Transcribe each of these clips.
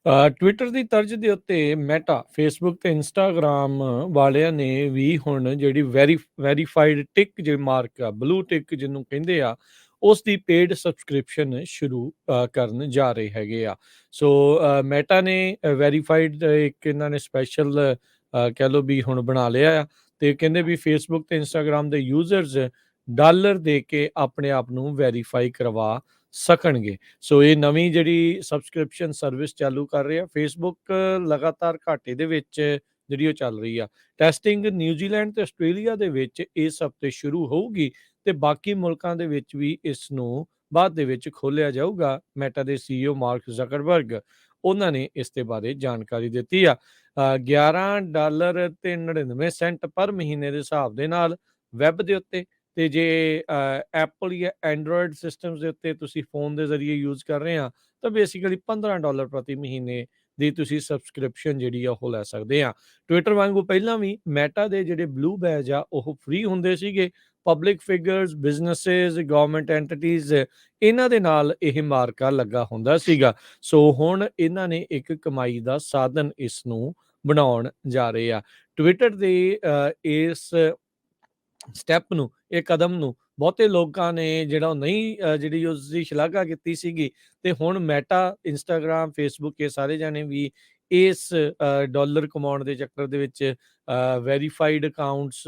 Twitter ਦੀ ਤਰਜ਼ ਦੇ ਉੱਤੇ ਮੈਟਾ, ਫੇਸਬੁੱਕ ਤੇ ਇੰਸਟਾਗ੍ਰਾਮ ਵਾਲਿਆਂ ਨੇ ਵੀ ਹੁਣ ਜਿਹੜੀ ਵੈਰੀਫਾਈਡ ਟਿਕ ਜੇ ਮਾਰਕ ਆ, ਬਲੂ ਟਿਕ ਜਿਹਨੂੰ ਕਹਿੰਦੇ ਆ, ਉਸ ਦੀ ਪੇਡ ਸਬਸਕ੍ਰਿਪਸ਼ਨ ਸ਼ੁਰੂ ਕਰਨ ਜਾ ਰਹੇ ਹੈਗੇ ਆ। ਸੋ ਮੈਟਾ ਨੇ ਵੈਰੀਫਾਈਡ ਇੱਕ ਇਹਨਾਂ ਨੇ ਸਪੈਸ਼ਲ ਕਹਿ ਲਓ ਵੀ ਹੁਣ ਬਣਾ ਲਿਆ ਆ, ਤੇ ਕਹਿੰਦੇ ਵੀ ਫੇਸਬੁੱਕ ਤੇ ਇੰਸਟਾਗ੍ਰਾਮ ਦੇ ਯੂਜ਼ਰਸ ਡਾਲਰ ਦੇ ਕੇ ਆਪਣੇ ਆਪ ਨੂੰ ਵੈਰੀਫਾਈ ਕਰਵਾ ਸਕਣਗੇ। ਸੋ ਇਹ ਨਵੀਂ ਜਿਹੜੀ ਸਬਸਕ੍ਰਿਪਸ਼ਨ ਸਰਵਿਸ ਚਾਲੂ ਕਰ ਰਹੇ ਆ। ਫੇਸਬੁੱਕ ਲਗਾਤਾਰ ਘਾਟੇ ਦੇ ਵਿੱਚ ਜਿਹੜੀ ਉਹ ਚੱਲ ਰਹੀ ਆ। ਟੈਸਟਿੰਗ ਨਿਊਜ਼ੀਲੈਂਡ ਤੇ ਆਸਟ੍ਰੇਲੀਆ ਦੇ ਵਿੱਚ ਇਸ ਹਫ਼ਤੇ ਸ਼ੁਰੂ ਹੋਊਗੀ ਤੇ ਬਾਕੀ ਮੁਲਕਾਂ ਦੇ ਵਿੱਚ ਵੀ ਇਸ ਨੂੰ ਬਾਅਦ ਦੇ ਵਿੱਚ ਖੋਲ੍ਹਿਆ ਜਾਊਗਾ। ਮੈਟਾ ਦੇ ਸੀਈਓ ਮਾਰਕ ਜ਼ਕਰਬਰਗ ਉਹਨਾਂ ਨੇ ਇਸ ਦੇ ਬਾਰੇ ਜਾਣਕਾਰੀ ਦਿੱਤੀ ਆ। $11 ਤੇ 99 ਸੈਂਟ ਪਰ ਮਹੀਨੇ ਦੇ ਹਿਸਾਬ ਦੇ ਨਾਲ ਵੈਬ ਦੇ ਉੱਤੇ, ਤੇ ਜੇ ਐਪਲ ਜਾਂ ਐਂਡਰੋਇਡ ਸਿਸਟਮਸ ਦੇ ਉੱਤੇ ਤੁਸੀਂ ਫੋਨ ਦੇ ਜ਼ਰੀਏ ਯੂਜ਼ ਕਰ ਰਹੇ ਆ ਤਾਂ ਬੇਸਿਕਲੀ $15 ਪ੍ਰਤੀ ਮਹੀਨੇ ਦੀ ਤੁਸੀਂ ਸਬਸਕ੍ਰਿਪਸ਼ਨ ਜਿਹੜੀ ਆ ਉਹ ਲੈ ਸਕਦੇ ਆ। ਟਵਿੱਟਰ ਵਾਂਗੂ ਪਹਿਲਾਂ ਵੀ ਮੈਟਾ ਦੇ ਜਿਹੜੇ ਬਲੂ ਬੈਜ ਆ ਉਹ ਫ੍ਰੀ ਹੁੰਦੇ ਸੀਗੇ। Public figures, businesses, government entities, ਇਹਨਾਂ ਦੇ ਨਾਲ ਇਹ ਮਾਰਕਾ ਲੱਗਾ ਹੁੰਦਾ ਸੀਗਾ। ਸੋ ਹੁਣ ਇਹਨਾਂ ਨੇ ਇੱਕ ਕਮਾਈ ਦਾ ਸਾਧਨ ਇਸ ਨੂੰ ਬਣਾਉਣ ਜਾ ਰਹੇ ਆ। ਟਵਿੱਟਰ ਦੇ ਇਸ ਸਟੈਪ ਨੂੰ, ਇਹ ਕਦਮ ਨੂੰ ਬਹੁਤੇ ਲੋਕਾਂ ਨੇ ਜਿਹੜਾ ਉਹ ਨਹੀਂ ਜਿਹੜੀ ਉਸ ਦੀ ਸ਼ਲਾਘਾ ਕੀਤੀ ਸੀਗੀ, ਤੇ ਹੁਣ ਮੈਟਾ, ਇੰਸਟਾਗ੍ਰਾਮ, ਫੇਸਬੁੱਕ ਇਹ ਸਾਰੇ ਜਾਣੇ ਵੀ ਇਸ ਡਾਲਰ ਕਮਾਉਣ ਦੇ ਚੱਕਰ ਦੇ ਵਿੱਚ ਵੈਰੀਫਾਈਡ ਅਕਾਊਂਟਸ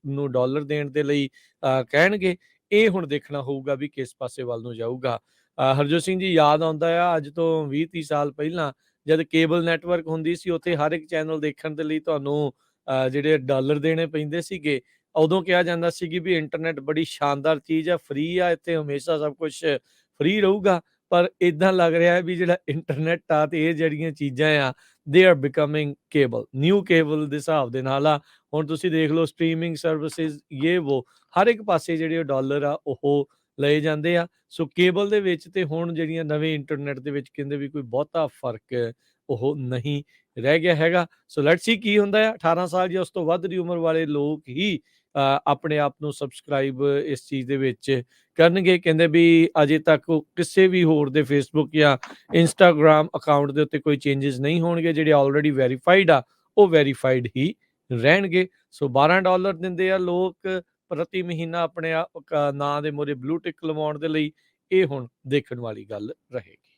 ਨੂੰ ਡਾਲਰ ਦੇਣ ਦੇ ਲਈ ਕਹਿਣਗੇ। ਇਹ ਹੁਣ ਦੇਖਣਾ ਹੋਊਗਾ ਵੀ ਕਿਸ ਪਾਸੇ ਵੱਲ ਨੂੰ ਜਾਊਗਾ। ਹਰਜੋਤ ਸਿੰਘ ਜੀ, ਯਾਦ ਆਉਂਦਾ ਆ ਅੱਜ ਤੋਂ 20-30 ਸਾਲ ਪਹਿਲਾਂ ਜਦ ਕੇਬਲ ਨੈਟਵਰਕ ਹੁੰਦੀ ਸੀ, ਉੱਥੇ ਹਰ ਇੱਕ ਚੈਨਲ ਦੇਖਣ ਦੇ ਲਈ ਤੁਹਾਨੂੰ ਜਿਹੜੇ ਡਾਲਰ ਦੇਣੇ ਪੈਂਦੇ ਸੀਗੇ। ਉਦੋਂ ਕਿਹਾ ਜਾਂਦਾ ਸੀ ਕਿ ਵੀ ਇੰਟਰਨੈਟ ਬੜੀ ਸ਼ਾਨਦਾਰ ਚੀਜ਼ ਆ, ਫ੍ਰੀ ਆ, ਇੱਥੇ ਹਮੇਸ਼ਾ ਸਭ ਕੁਛ ਫ੍ਰੀ ਰਹੂਗਾ। ਪਰ ਏਦਾਂ ਲੱਗ ਰਿਹਾ ਹੈ ਵੀ ਜਿਹੜਾ ਇੰਟਰਨੈਟ ਆ ਤੇ ਇਹ ਜਿਹੜੀਆਂ ਚੀਜ਼ਾਂ ਆ, they are becoming cable, new cable ਦੇ ਹਿਸਾਬ ਦੇ ਨਾਲ ਆ। ਹੁਣ ਤੁਸੀਂ ਦੇਖ ਲਓ ਸਟ੍ਰੀਮਿੰਗ ਸਰਵਿਸਿਜ਼, ਯੇ ਵੋ, ਹਰ ਇੱਕ ਪਾਸੇ ਜਿਹੜੇ ਡਾਲਰ ਆ ਉਹ ਲਏ ਜਾਂਦੇ ਆ। ਸੋ ਕੇਬਲ ਦੇ ਵਿੱਚ ਤੇ ਹੁਣ ਜਿਹੜੀਆਂ ਨਵੇਂ ਇੰਟਰਨੈਟ ਦੇ ਵਿੱਚ ਕਹਿੰਦੇ ਵੀ ਕੋਈ ਬਹੁਤਾ ਫਰਕ ਉਹ ਨਹੀਂ ਰਹਿ ਗਿਆ ਹੈਗਾ। ਸੋ ਲੈਟਸ ਸੀ ਕੀ ਹੁੰਦਾ ਆ। 18 ਸਾਲ ਜਾਂ ਉਸ ਤੋਂ ਵੱਧ ਦੀ ਉਮਰ ਵਾਲੇ ਲੋਕ ਹੀ ਆਪਣੇ ਆਪ ਨੂੰ ਸਬਸਕ੍ਰਾਈਬ ਇਸ ਚੀਜ਼ ਦੇ ਵਿੱਚ ਕਰਨਗੇ। ਕਹਿੰਦੇ ਵੀ ਅਜੇ ਤੱਕ ਉਹ ਕਿਸੇ ਵੀ ਹੋਰ ਦੇ ਫੇਸਬੁੱਕ ਜਾਂ ਇੰਸਟਾਗ੍ਰਾਮ ਅਕਾਊਂਟ ਦੇ ਉੱਤੇ ਕੋਈ ਚੇਂਜਸ ਨਹੀਂ ਹੋਣਗੇ। ਜਿਹੜੇ ਆਲਰੇਡੀ ਵੈਰੀਫਾਈਡ ਆ ਉਹ ਵੈਰੀਫਾਈਡ ਹੀ ਰਹਿਣਗੇ। ਸੋ $12 ਦਿੰਦੇ ਆ ਲੋਕ ਪ੍ਰਤੀ ਮਹੀਨਾ ਆਪਣੇ ਨਾਂ ਦੇ ਮੂਹਰੇ ਬਲੂ ਟਿਕ ਲਵਾਉਣ ਦੇ ਲਈ। ਇਹ ਹੁਣ ਦੇਖਣ ਵਾਲੀ ਗੱਲ ਰਹੇਗੀ।